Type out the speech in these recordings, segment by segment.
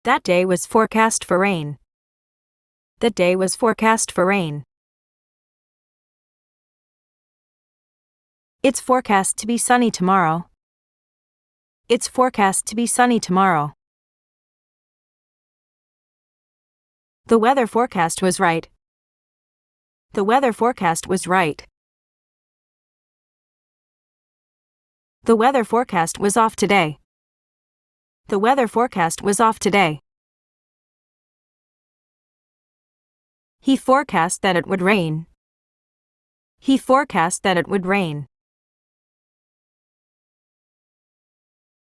That day was forecast for rain. That day was forecast for rain. It's forecast to be sunny tomorrow. It's forecast to be sunny tomorrow. The weather forecast was right. The weather forecast was right. The weather forecast was off today. The weather forecast was off today. He forecast that it would rain. He forecast that it would rain.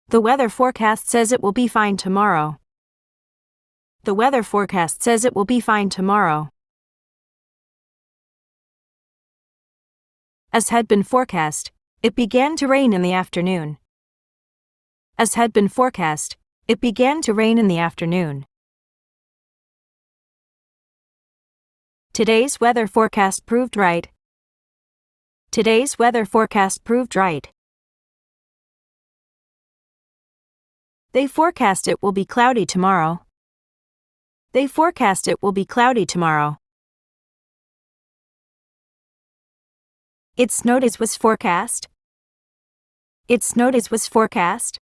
The weather forecast says it will be fine tomorrow. The weather forecast says it will be fine tomorrow. As had been forecast, it began to rain in the afternoon. As had been forecast, it began to rain in the afternoon. Today's weather forecast proved right. Today's weather forecast proved right. They forecast it will be cloudy tomorrow. They forecast it will be cloudy tomorrow. It snowed as was forecast. It snowed as was forecast.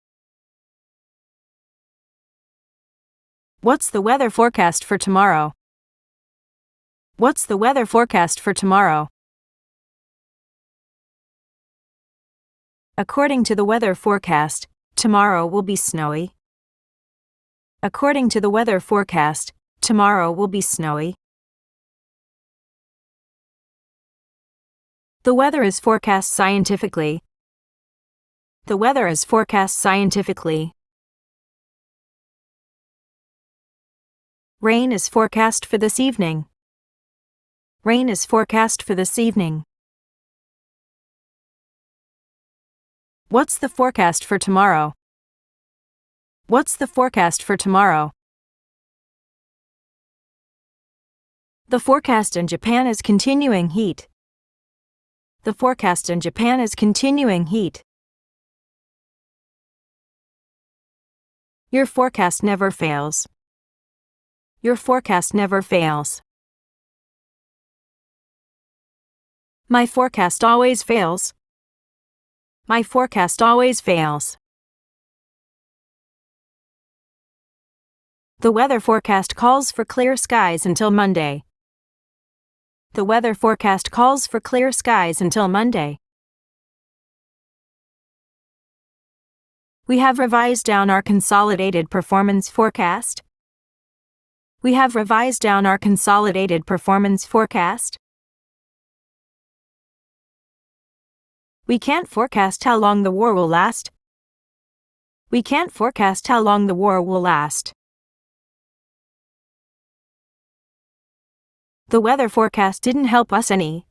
What's the weather forecast for tomorrow? What's the weather forecast for tomorrow? According to the weather forecast, tomorrow will be snowy. According to the weather forecast, tomorrow will be snowy. The weather is forecast scientifically. The weather is forecast scientifically. Rain is forecast for this evening. Rain is forecast for this evening. What's the forecast for tomorrow? What's the forecast for tomorrow? The forecast in Japan is continuing heat. The forecast in Japan is continuing heat. Your forecast never fails. Your forecast never fails. My forecast always fails. My forecast always fails. The weather forecast calls for clear skies until Monday. The weather forecast calls for clear skies until Monday. We have revised down our consolidated performance forecast. We have revised down our consolidated performance forecast. We can't forecast how long the war will last. We can't forecast how long the war will last. The weather forecast didn't help us any.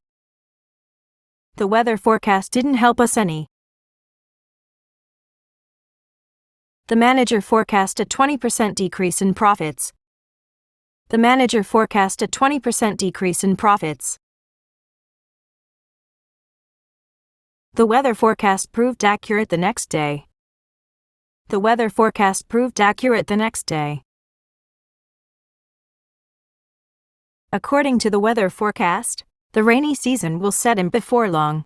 The weather forecast didn't help us any. The manager forecast a 20% decrease in profits. The manager forecast a 20% decrease in profits. The weather forecast proved accurate the next day. The weather forecast proved accurate the next day. According to the weather forecast, the rainy season will set in before long.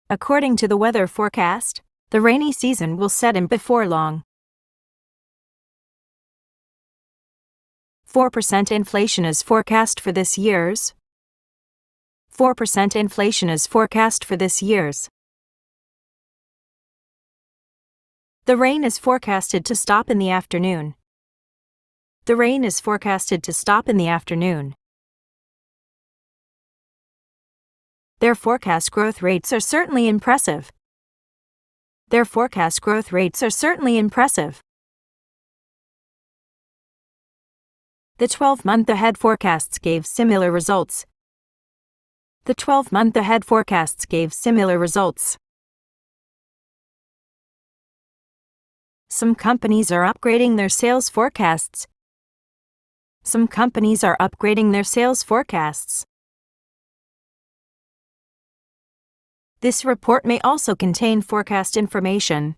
According to the weather forecast, the rainy season will set in before long. 4% inflation is forecast for this year's. 4% inflation is forecast for this year's. The rain is forecasted to stop in the afternoon. The rain is forecasted to stop in the afternoon. Their forecast growth rates are certainly impressive. Their forecast growth rates are certainly impressive. The 12-month ahead forecasts gave similar results. The 12-month ahead forecasts gave similar results. Some companies are upgrading their sales forecasts. Some companies are upgrading their sales forecasts. This report may also contain forecast information.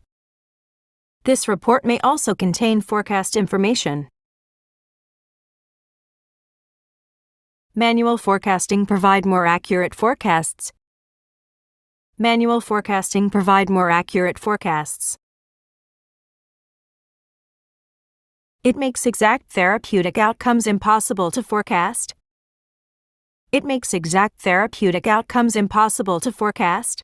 This report may also contain forecast information. Manual forecasting provide more accurate forecasts. Manual forecasting provide more accurate forecasts. It makes exact therapeutic outcomes impossible to forecast. It makes exact therapeutic outcomes impossible to forecast.